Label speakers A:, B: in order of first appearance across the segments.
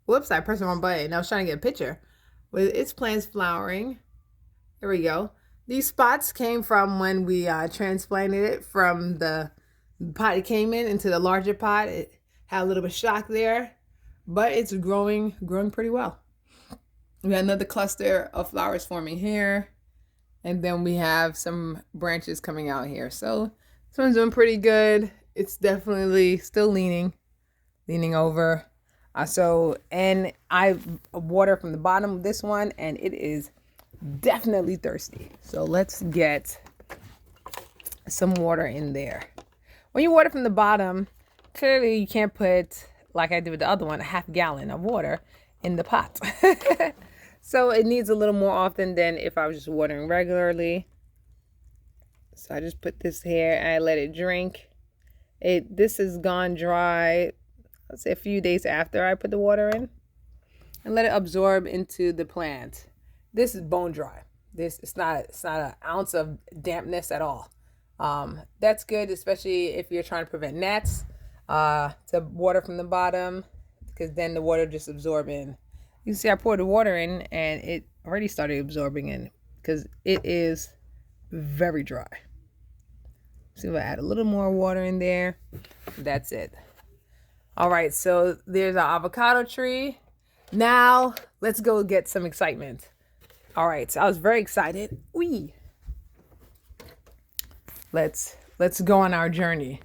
A: Whoops, I pressed the wrong button. I was trying to get a picture with its plants flowering. There we go. These spots came from when we transplanted it from the pot it came in into the larger pot. It had a little bit of shock there, but it's growing pretty well. We got another cluster of flowers forming here, and then we have some branches coming out here. So this one's doing pretty good. It's definitely still leaning over. And I water from the bottom of this one, and it is definitely thirsty. So let's get some water in there. When you water from the bottom, clearly you can't put, like I did with the other one, a half gallon of water in the pot. So it needs a little more often than if I was just watering regularly. So I just put this here and I let it drink. This has gone dry, let's say a few days after I put the water in, and let it absorb into the plant. This is bone dry. It's not an ounce of dampness at all. That's good, especially if you're trying to prevent gnats, to water from the bottom, because then the water just absorb in. You can see I poured the water in and it already started absorbing in because it is very dry. So we'll add a little more water in there. That's it. All right, so there's our avocado tree. Now let's go get some excitement. All right, so I was very excited. Wee. Let's go on our journey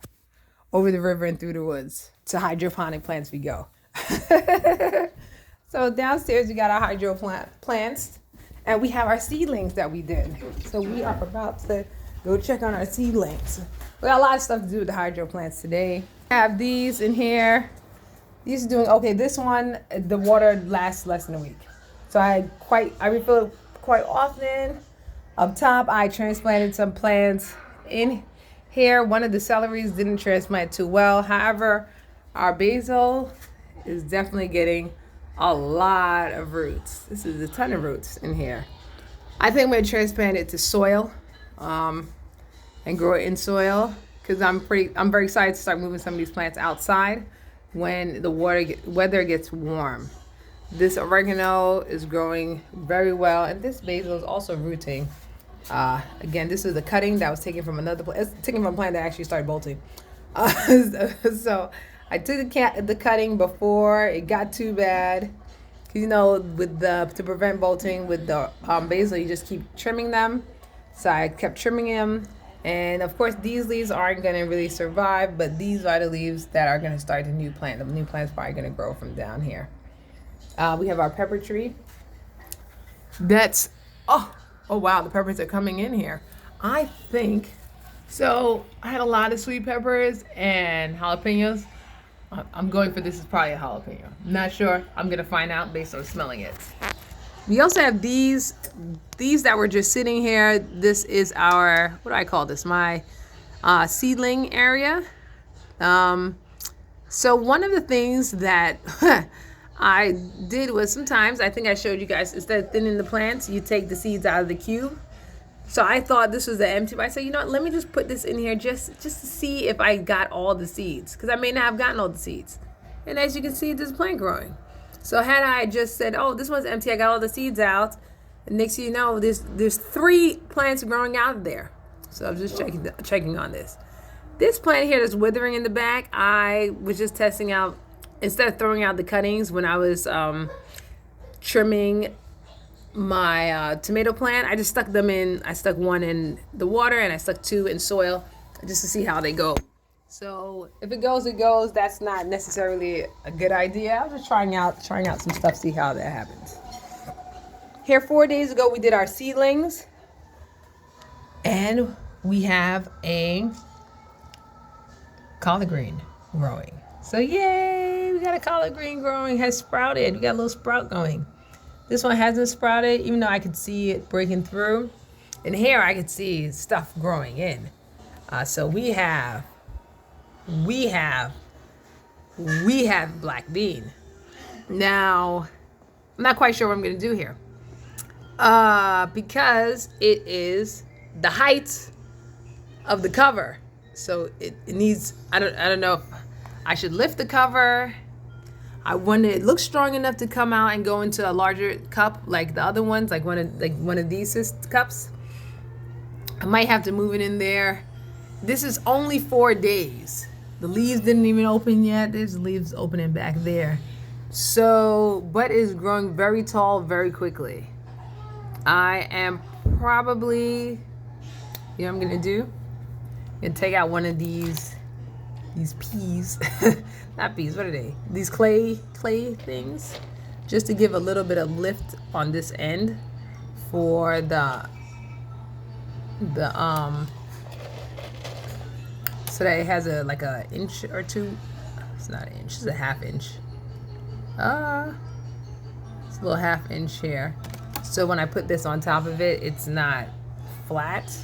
A: over the river and through the woods. To hydroponic plants we go. So downstairs we got our plants, and we have our seedlings that we did. So we are about to go check on our seedlings. We got a lot of stuff to do with the hydro plants today. I have these in here. These are doing okay. This one, the water lasts less than a week. So I refill it quite often. Up top, I transplanted some plants in here. One of the celeries didn't transplant too well. However, our basil is definitely getting a lot of roots. This is a ton of roots in here. I think I'm going to transplant it to soil, and grow it in soil, because I'm very excited to start moving some of these plants outside when the weather gets warm. This oregano is growing very well, and this basil is also rooting. Again, this is the cutting that was taken from another plant. It's taken from a plant that actually started bolting. So I took the cutting before it got too bad. You know, to prevent bolting with the basil, you just keep trimming them. So I kept trimming them. And of course, these leaves aren't going to really survive, but these are the leaves that are going to start the new plant. The new plant's probably going to grow from down here. We have our pepper tree. Oh wow, the peppers are coming in here. I think, so I had a lot of sweet peppers and jalapenos. I'm going for this is probably a jalapeno. Not sure. I'm going to find out based on smelling it. We also have these that were just sitting here. This is our, what do I call this? My seedling area. So one of the things that I did was sometimes, I think I showed you guys, instead of thinning the plants, you take the seeds out of the cube. So I thought this was the empty, but I said, you know what, let me just put this in here just to see if I got all the seeds, because I may not have gotten all the seeds. And as you can see, this plant growing. So had I just said, oh, this one's empty, I got all the seeds out, and next thing you know, there's 3 plants growing out of there. So I was just checking on this. This plant here that's withering in the back, I was just testing out, instead of throwing out the cuttings when I was trimming my tomato plant, I just stuck them in. I stuck 1 in the water and I stuck 2 in soil just to see how they go. So if it goes, it goes. That's not necessarily a good idea. I was just trying out some stuff, see how that happens. Here 4 days ago we did our seedlings, and we have a collard green growing. So yay, we got a collard green growing, has sprouted. We got a little sprout going. This one hasn't sprouted, even though I could see it breaking through. And here I could see stuff growing in. So we have black bean. Now, I'm not quite sure what I'm going to do here. Because it is the height of the cover. So it needs, I don't know if I should lift the cover. I want it looks strong enough to come out and go into a larger cup like the other ones, like one of these cups. I might have to move it in there. This is only 4 days. The leaves didn't even open yet. There's leaves opening back there. So, but it's growing very tall very quickly. I am probably, you know what I'm gonna do? I'm gonna take out one of these peas, not peas, what are they? These clay things, just to give a little bit of lift on this end for the so that it has a like a inch or two. It's not an inch, it's a ½ inch. It's a little ½ inch here. So when I put this on top of it, it's not flat.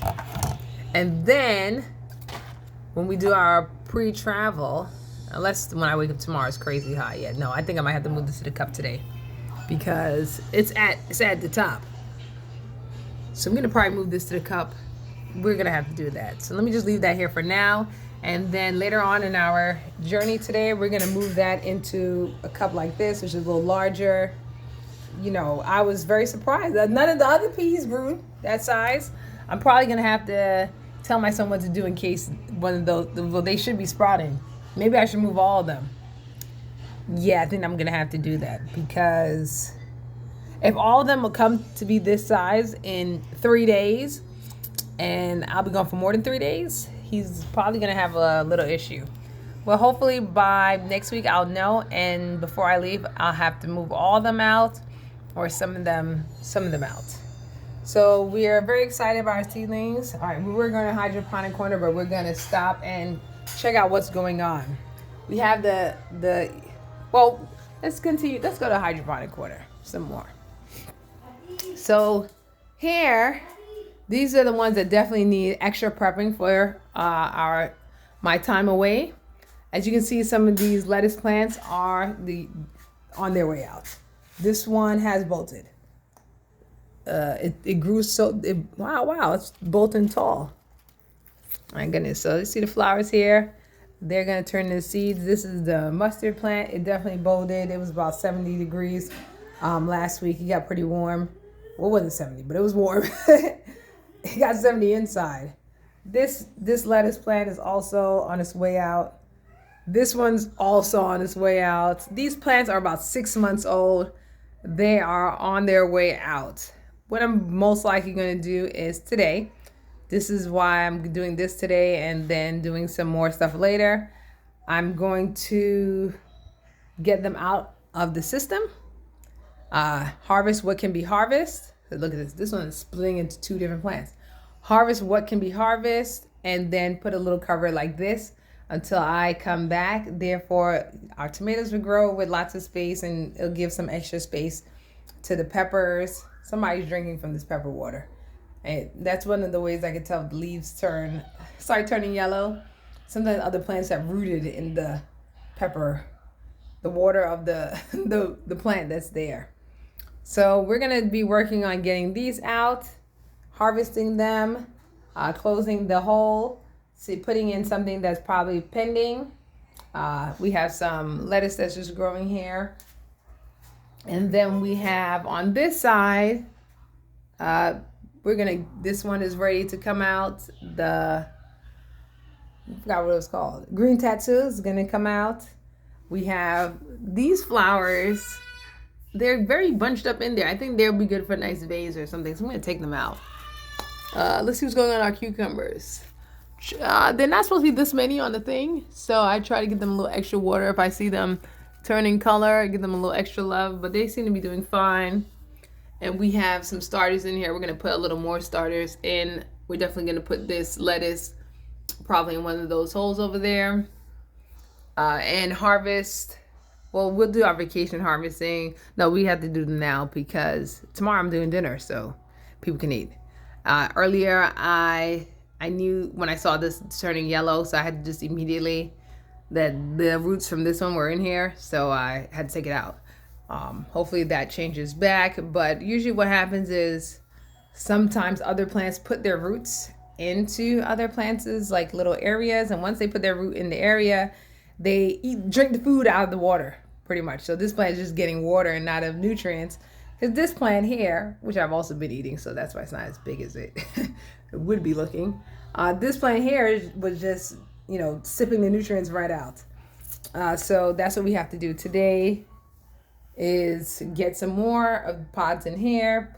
A: And then when we do our pre-travel, unless when I wake up tomorrow it's crazy hot. Yeah, no, I think I might have to move this to the cup today because it's at the top. So I'm gonna probably move this to the cup. We're gonna have to do that. So let me just leave that here for now. And then later on in our journey today, we're gonna move that into a cup like this, which is a little larger. You know, I was very surprised that none of the other peas grew that size. I'm probably gonna have to tell my son what to do in case one of those, well, they should be sprouting. Maybe I should move all of them. Yeah, I think I'm gonna have to do that because if all of them will come to be this size in 3 days, and I'll be gone for more than 3 days, he's probably gonna have a little issue. Well, hopefully by next week I'll know, and before I leave, I'll have to move all of them out, or some of them out. So we are very excited about our seedlings. All right, we were going to hydroponic corner, but we're going to stop and check out what's going on. We have well, let's continue. Let's go to hydroponic corner some more. So here, these are the ones that definitely need extra prepping for my time away. As you can see, some of these lettuce plants are on their way out. This one has bolted. It grew wow, it's bolting tall. My goodness. So you see the flowers here. They're gonna turn into seeds. This is the mustard plant. It definitely bolted. It was about 70 degrees last week. It got pretty warm. Well, it wasn't 70, but it was warm. It got 70 inside. This lettuce plant is also on its way out. This one's also on its way out. These plants are about 6 months old. They are on their way out. What I'm most likely going to do is today. This is why I'm doing this today and then doing some more stuff later. I'm going to get them out of the system. Harvest what can be harvested. Look at this. This one is splitting into 2 different plants. Harvest what can be harvested and then put a little cover like this until I come back. Therefore, our tomatoes will grow with lots of space and it'll give some extra space to the peppers. Somebody's drinking from this pepper water. And that's one of the ways I can tell if the leaves start turning yellow. Sometimes other plants have rooted in the pepper, the water of the plant that's there. So we're gonna be working on getting these out, harvesting them, closing the hole, putting in something that's probably pending. We have some lettuce that's just growing here. And then we have on this side, this one is ready to come out. I forgot what it was called. Green tattoo is gonna come out. We have these flowers. They're very bunched up in there. I think they'll be good for a nice vase or something. So I'm gonna take them out. Let's see what's going on our cucumbers. They're not supposed to be this many on the thing. So I try to give them a little extra water. If I see them turning color, give them a little extra love, but they seem to be doing fine. And we have some starters in here. We're gonna put a little more starters in. We're definitely gonna put this lettuce probably in one of those holes over there. And harvest. Well, we'll do our vacation harvesting. No, we have to do them now because tomorrow I'm doing dinner, so people can eat. Earlier, I knew when I saw this turning yellow, so I had to just immediately, that the roots from this one were in here, so I had to take it out. Hopefully that changes back, but usually what happens is sometimes other plants put their roots into other plants, like little areas, and once they put their root in the area, they drink the food out of the water. pretty much. So this plant is just getting water and not of nutrients. Because this plant here, which I've also been eating, so that's why it's not as big as it would be looking. This plant here was just, you know, sipping the nutrients right out. So that's what we have to do today, is get some more of the pods in here.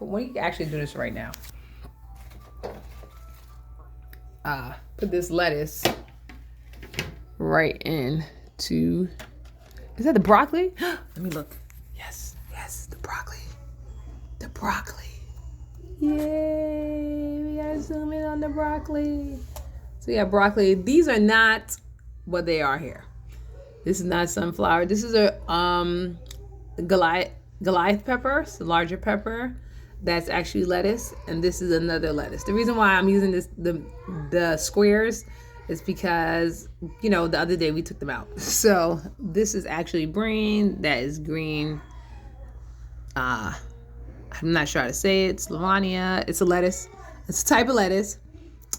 A: We can actually do this right now. Put this lettuce right into, is that the broccoli? Let me look. Yes, the broccoli. The broccoli. Yay, we gotta zoom in on the broccoli. So yeah, broccoli. These are not what they are here. This is not sunflower. This is a Goliath pepper, it's a larger pepper. That's actually lettuce, and this is another lettuce. The reason why I'm using the squares is because, you know, the other day we took them out. So this is actually green. That is green. I'm not sure how to say it. Slovenia. It's a lettuce. It's a type of lettuce,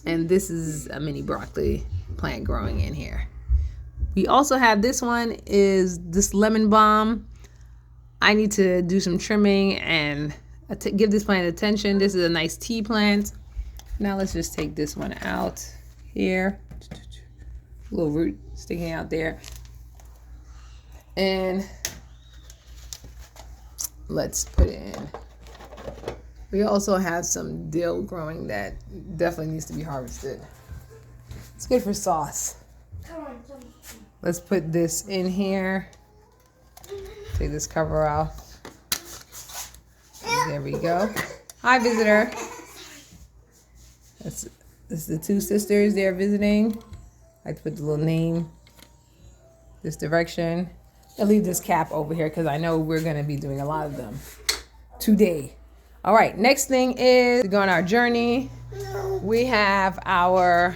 A: and this is a mini broccoli plant growing in here. We also have this one is this lemon balm. I need to do some trimming and give this plant attention. This is a nice tea plant. Now let's just take this one out here. Little root sticking out there. And let's put it in. We also have some dill growing that definitely needs to be harvested. It's good for sauce. Let's put this in here. Take this cover off. There we go. Hi, visitor. This is the two sisters. They're visiting. I like to put the little name this direction. I'll leave this cap over here because I know we're going to be doing a lot of them today. All right, next thing is to go on our journey. We have our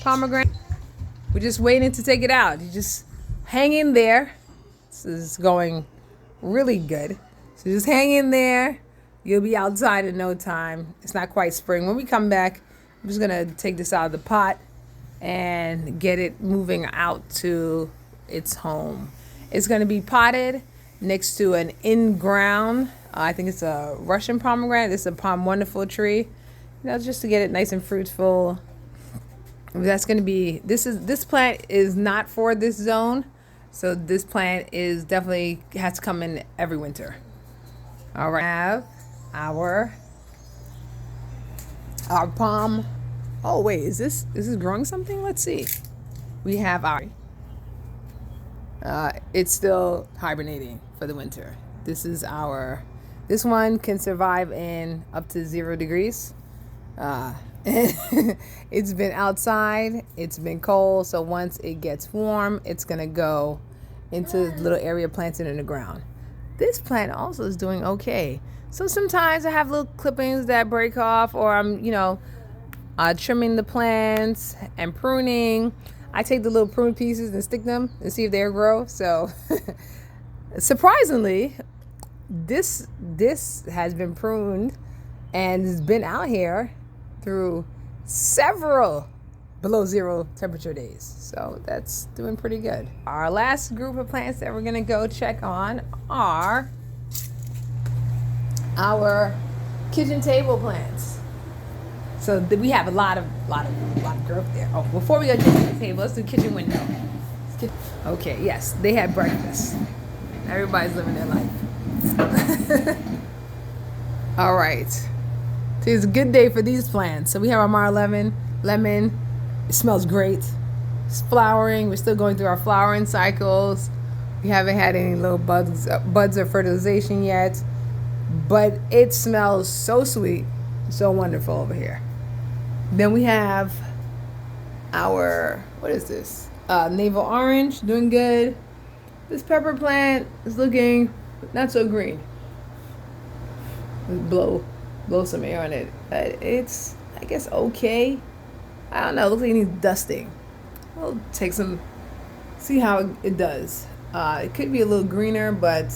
A: pomegranate. We're just waiting to take it out. You just hang in there. This is going really good. So just hang in there. You'll be outside in no time. It's not quite spring. When we come back, I'm just gonna take this out of the pot and get it moving out to its home. It's gonna be potted next to an in-ground, I think it's a Russian pomegranate. It's a Palm Wonderful tree. You know, just to get it nice and fruitful. That's gonna be, this plant is not for this zone. So this plant is definitely has to come in every winter. All right, have our palm. Oh wait, is this growing something? Let's see. We have our. It's still hibernating for the winter. This is our. This one can survive in up to 0 degrees. It's been outside. It's been cold. So once it gets warm, it's gonna go into little area planted in the ground. This plant also is doing okay. So sometimes I have little clippings that break off, or I'm, trimming the plants and pruning. I take the little prune pieces and stick them and see if they grow. So surprisingly, this has been pruned and has been out here through several below 0 temperature days. So that's doing pretty good. Our last group of plants that we're gonna go check on are our kitchen table plants. So we have a lot of growth there. Oh, before we go to the kitchen table, let's do kitchen window. Okay, yes, they had breakfast. Everybody's living their life. All right. So it's a good day for these plants. So we have our Mar lemon. It smells great. It's flowering. We're still going through our flowering cycles. We haven't had any little buds or fertilization yet, but it smells so sweet, so wonderful over here. Then we have our, what is this? Navel orange, doing good. This pepper plant is looking not so green. Blow some air on it. It's, I guess, okay. I don't know, it looks like it needs dusting. We'll take some, see how it does. It could be a little greener, but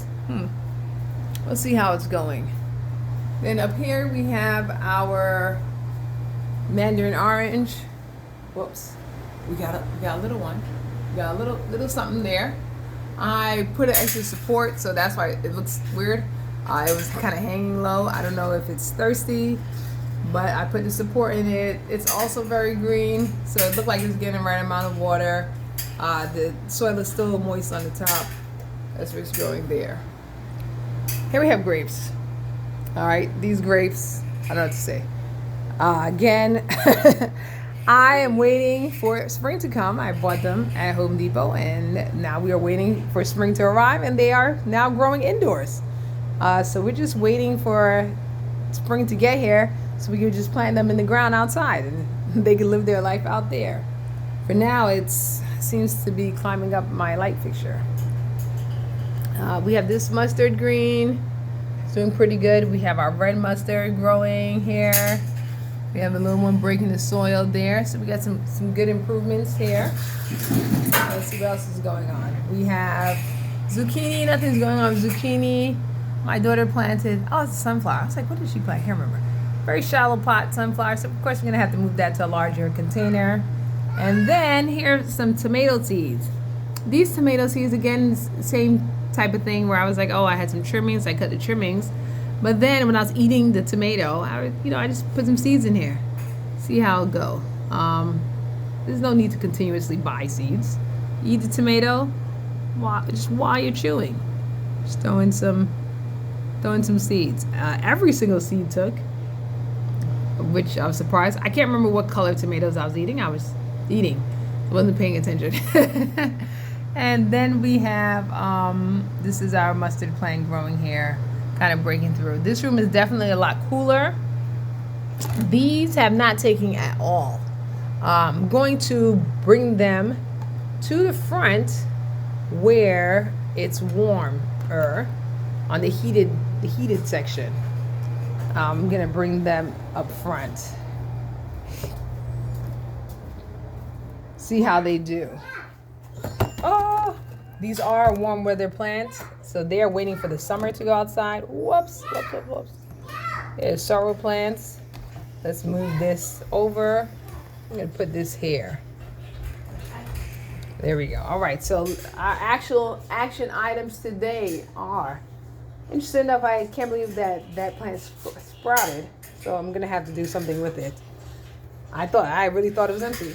A: we'll see how it's going. Then up here we have our mandarin orange. Whoops, we got a little one. We got a little something there. I put an extra support, so that's why it looks weird. It was kind of hanging low. I don't know if it's thirsty, but I put the support in it. It's also very green, so it looked like it's getting the right amount of water. The soil is still moist on the top. That's what's growing there. Here we have grapes. All right, these grapes, I don't know what to say. Again, I am waiting for spring to come. I bought them at Home Depot, and now we are waiting for spring to arrive, and they are now growing indoors. So we're just waiting for spring to get here so we can just plant them in the ground outside, and they can live their life out there. For now, it seems to be climbing up my light fixture. We have this mustard green. It's doing pretty good. We have our red mustard growing here. We have a little one breaking the soil there. So we got some good improvements here. Let's see what else is going on. We have zucchini. Nothing's going on with zucchini. My daughter planted, oh, it's a sunflower. I was like, what did she plant? I can't remember. Very shallow pot sunflower. So of course we're gonna have to move that to a larger container. And then here's some tomato seeds. These tomato seeds, again, same type of thing where I was like, oh, I had some trimmings. I cut the trimmings. But then when I was eating the tomato, I just put some seeds in here. See how it go. There's no need to continuously buy seeds. You eat the tomato just while you're chewing. Just throwing some seeds. Every single seed took, which I was surprised. I can't remember what color tomatoes I was eating. I wasn't paying attention. And then we have, this is our mustard plant growing here, kind of breaking through. This room is definitely a lot cooler. These have not taken at all. I'm going to bring them to the front where it's warmer on the heated section. I'm gonna bring them up front. See how they do. Oh, these are warm weather plants, so they're waiting for the summer to go outside. Whoops. There's sorrel plants. Let's move this over. I'm gonna put this here. There we go. All right, so our actual action items today are, interesting enough, I can't believe that plant sprouted, so I'm gonna have to do something with it. I really thought it was empty.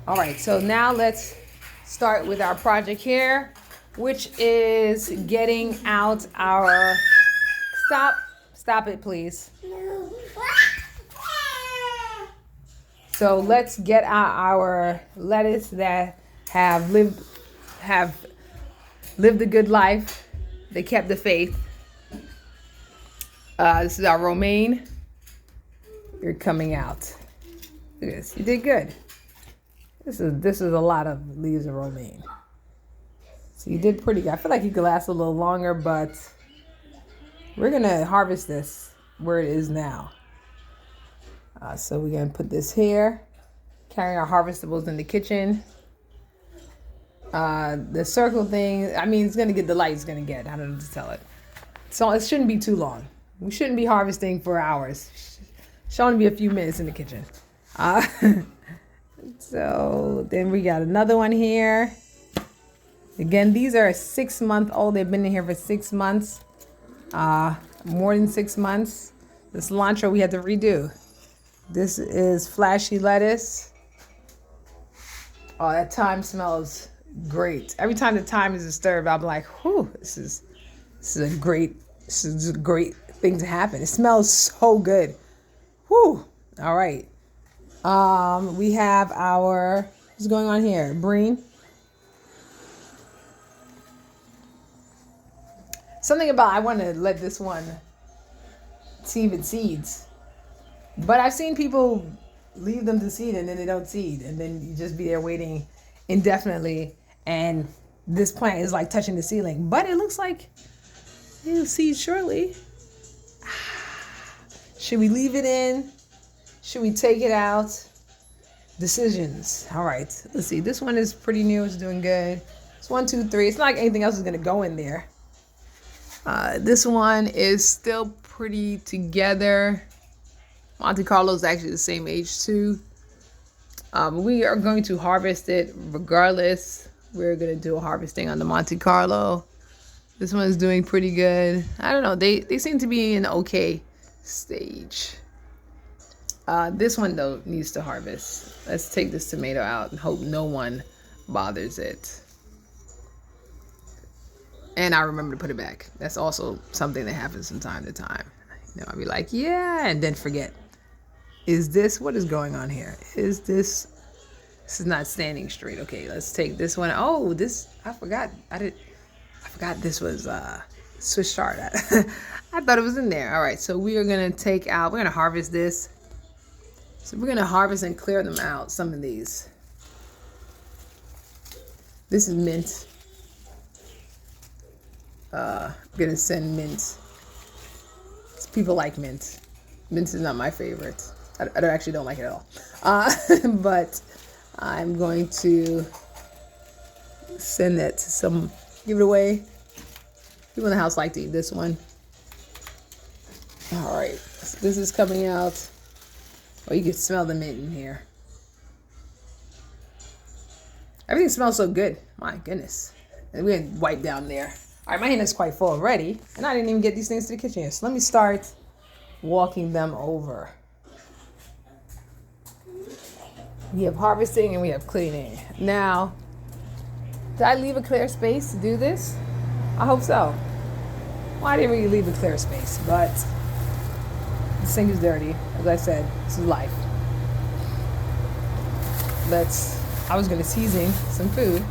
A: All right, so now let's start with our project here, which is getting out our, stop it please. So let's get out our lettuce that have lived a good life. They kept the faith. This is our romaine. You're coming out. Look at this. You did good. This is a lot of leaves of romaine. So you did pretty good. I feel like you could last a little longer, but we're gonna harvest this where it is now. So we're gonna put this here, carrying our harvestables in the kitchen. The circle thing, I mean, it's gonna get the light it's gonna get. I don't know what to tell it. So it shouldn't be too long. We shouldn't be harvesting for hours. Should only be a few minutes in the kitchen. So then we got another one here. Again, these are 6 months old. They've been in here for 6 months. More than 6 months. The cilantro we had to redo. This is flashy lettuce. Oh, that thyme smells great. Every time the thyme is disturbed, I'm like, whew, this is a great thing to happen. It smells so good. Whew. All right. We have our, what's going on here? Breen. Something about, I want to let this one see if it seeds. But I've seen people leave them to seed and then they don't seed. And then you just be there waiting indefinitely. And this plant is like touching the ceiling. But it looks like it'll seed shortly. Should we leave it in? Should we take it out? Decisions. All right, let's see. This one is pretty new. It's doing good. It's 1, 2, 3. It's not like anything else is going to go in there. This one is still pretty together. Monte Carlo is actually the same age too. We are going to harvest it regardless. We're gonna do a harvesting on the Monte Carlo. This one is doing pretty good. I don't know. They seem to be in okay stage. This one though needs to harvest. Let's take this tomato out and hope no one bothers it. And I remember to put it back. That's also something that happens from time to time. I'll be like, yeah, and then forget. What is going on here? This is not standing straight. Okay, let's take this one. Oh, I forgot this was Swiss chard. I thought it was in there. All right, so we are gonna we're gonna harvest this. So we're gonna harvest and clear them out, some of these. This is mint. I'm gonna send mint. People like mint. Mint is not my favorite. I actually don't like it at all. But I'm going to send that to give it away. People in the house like to eat this one. All right, so this is coming out. Oh, you can smell the mint in here. Everything smells so good. My goodness. And we're gonna wipe down there. All right, my hand is quite full already, and I didn't even get these things to the kitchen yet. So let me start walking them over. We have harvesting and we have cleaning. Now, did I leave a clear space to do this? I hope so. Well, I didn't really leave a clear space, but the sink is dirty. As I said, this is life. I was gonna season some food.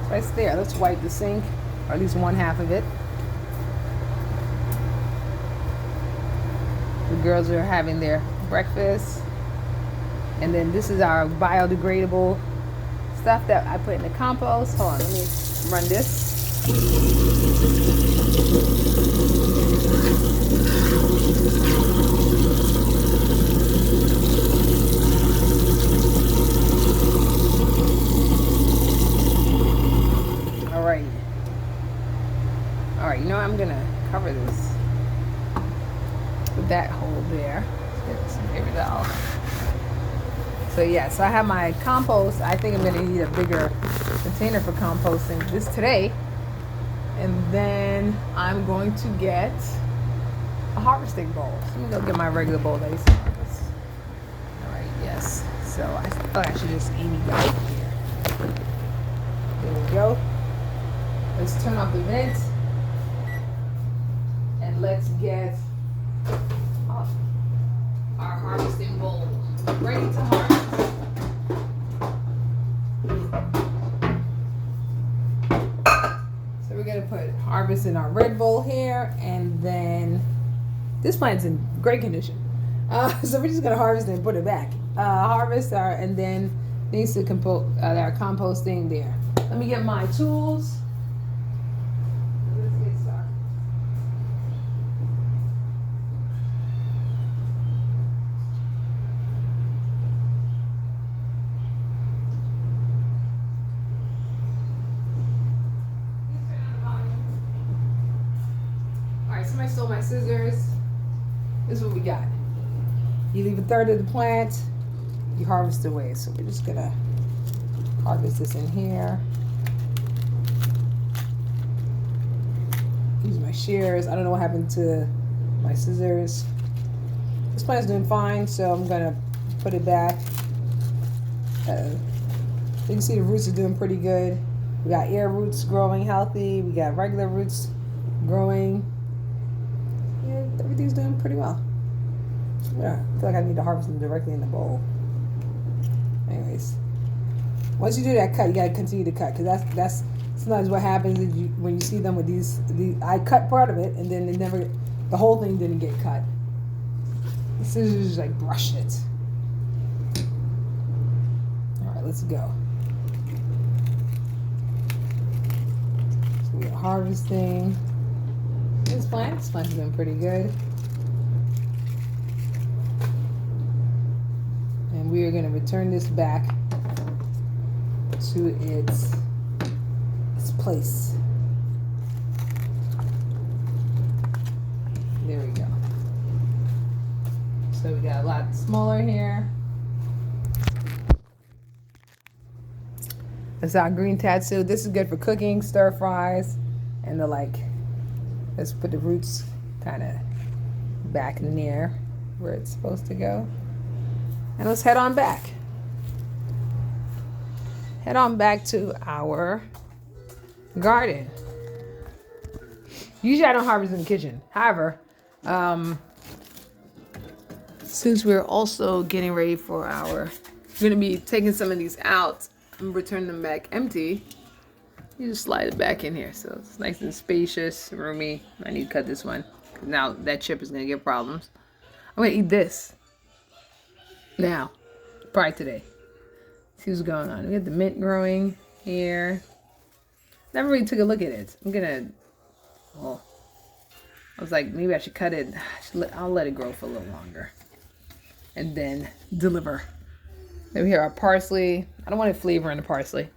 A: Right there. Let's wipe the sink, or at least one half of it. The girls are having their breakfast. And then this is our biodegradable stuff that I put in the compost. Hold on, let me run this. All right, you know, I'm gonna cover this with that hole there. Let's get some paper towel. So yeah, so I have my compost. I think I'm gonna need a bigger container for composting this today. And then I'm going to get a harvesting bowl. So let me go get my regular bowl that I used to harvest. All right, yes. So I thought I should just Amy got it here. There we go. Let's turn off the vent. And let's get our harvesting bowl ready to harvest. So we're gonna put harvest in our red bowl here, and then this plant's in great condition. So we're just gonna harvest and put it back. And then needs to our composting there. Let me get my tools. Let's get started. All right, somebody stole my scissors. This is what we got. You leave a third of the plant, you harvest away. So we're just gonna harvest this in here. Use my shears. I don't know what happened to my scissors. This plant's doing fine, so I'm gonna put it back. You can see the roots are doing pretty good. We got air roots growing healthy. We got regular roots growing. Yeah, everything's doing pretty well. Yeah, I feel like I need to harvest them directly in the bowl. Anyways, once you do that cut, you gotta continue to cut, because that's sometimes what happens is when you see them with these. I cut part of it, and then the whole thing didn't get cut. The scissors just like brushed it. All right, let's go. So we're harvesting this plant. This plant's been pretty good. And we are going to return this back to its place. There we go. So we got a lot smaller here. That's our green tatsu. This is good for cooking, stir fries, and the like. Let's put the roots kind of back near where it's supposed to go. And let's head on back. Head on back to our garden. Usually I don't harvest in the kitchen. However, since we're also getting ready for we're going to be taking some of these out and return them back empty. You just slide it back in here. So it's nice and spacious, roomy. I need to cut this one. Now that chip is going to give problems. I'm going to eat this. Now. Probably today. See what's going on. We got the mint growing here. Never really took a look at it. I was like, maybe I should cut it. I'll let it grow for a little longer. And then deliver. Then we have our parsley. I don't want to flavor in the parsley.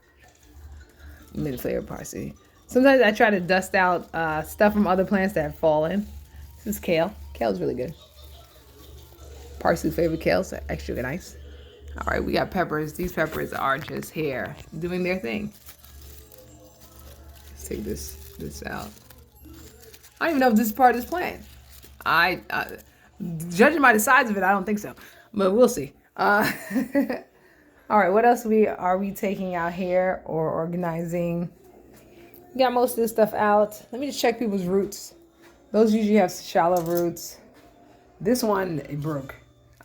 A: I made a flavor parsley. Sometimes I try to dust out stuff from other plants that have fallen. This is kale. Kale is really good. Parsley flavored kale, so extra nice. All right, we got peppers. These peppers are just here doing their thing. Let's take this out. I don't even know if this is part of this plant. Judging by the size of it, I don't think so, but we'll see. All right, what else are we taking out here or organizing? We got most of this stuff out. Let me just check people's roots. Those usually have shallow roots. This one, it broke.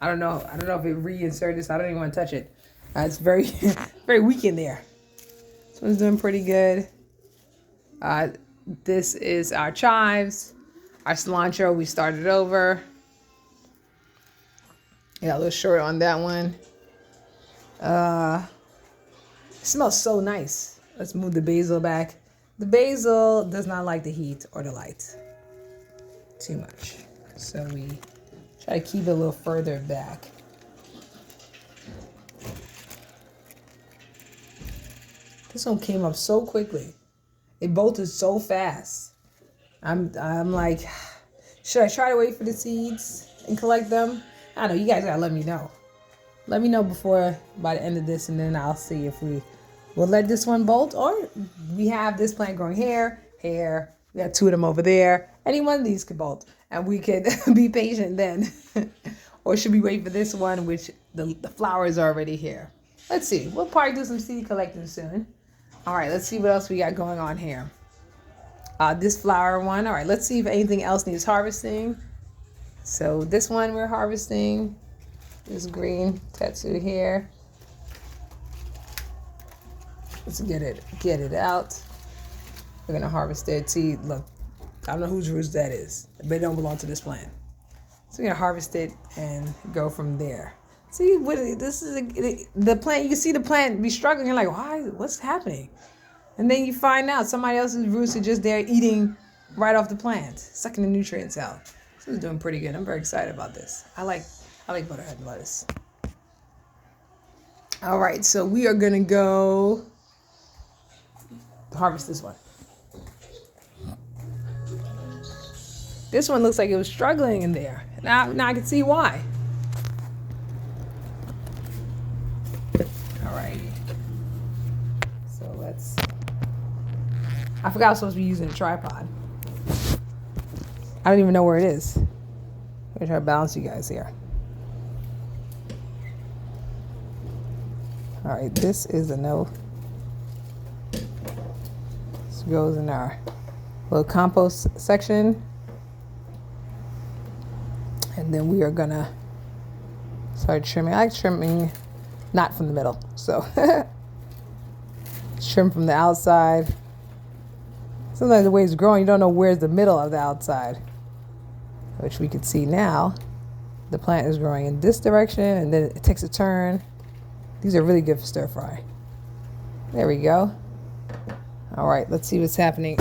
A: I don't know if it reinserted, so I don't even want to touch it. It's very, very weak in there. This one's doing pretty good. This is our chives. Our cilantro, we started over. Yeah, a little short on that one. It smells so nice. Let's move the basil back. The basil does not like the heat or the light too much. So we try to keep it a little further back. This one came up so quickly. It bolted so fast. I'm like, should I try to wait for the seeds and collect them? I don't know, you guys gotta let me know. Let me know by the end of this, and then I'll see if we will let this one bolt, or we have this plant growing here. We got two of them over there. Any one of these could bolt, and we could be patient then. Or should we wait for this one, which the flower is already here? Let's see. We'll probably do some seed collecting soon. All right, let's see what else we got going on here. This flower one. All right, let's see if anything else needs harvesting. So this one we're harvesting. This green tatsu here. Let's get it out. We're gonna harvest it. See, look, I don't know whose roots that is. They don't belong to this plant. So we're gonna harvest it and go from there. See, the plant. You can see the plant be struggling. You're like, why? What's happening? And then you find out somebody else's roots are just there eating right off the plant, sucking the nutrients out. So it's doing pretty good. I'm very excited about this. I like butterhead lettuce. All right, so we are gonna go harvest this one. This one looks like it was struggling in there. Now I can see why. All right. So I forgot I was supposed to be using a tripod. I don't even know where it is. I'm gonna try to balance you guys here. All right, this is a no. This goes in our little compost section. And then we are gonna start trimming. I like trimming not from the middle, so trim from the outside. Sometimes the way it's growing, you don't know where's the middle of the outside, which we can see now. The plant is growing in this direction, and then it takes a turn. These are really good for stir fry. There we go. All right, let's see what's happening.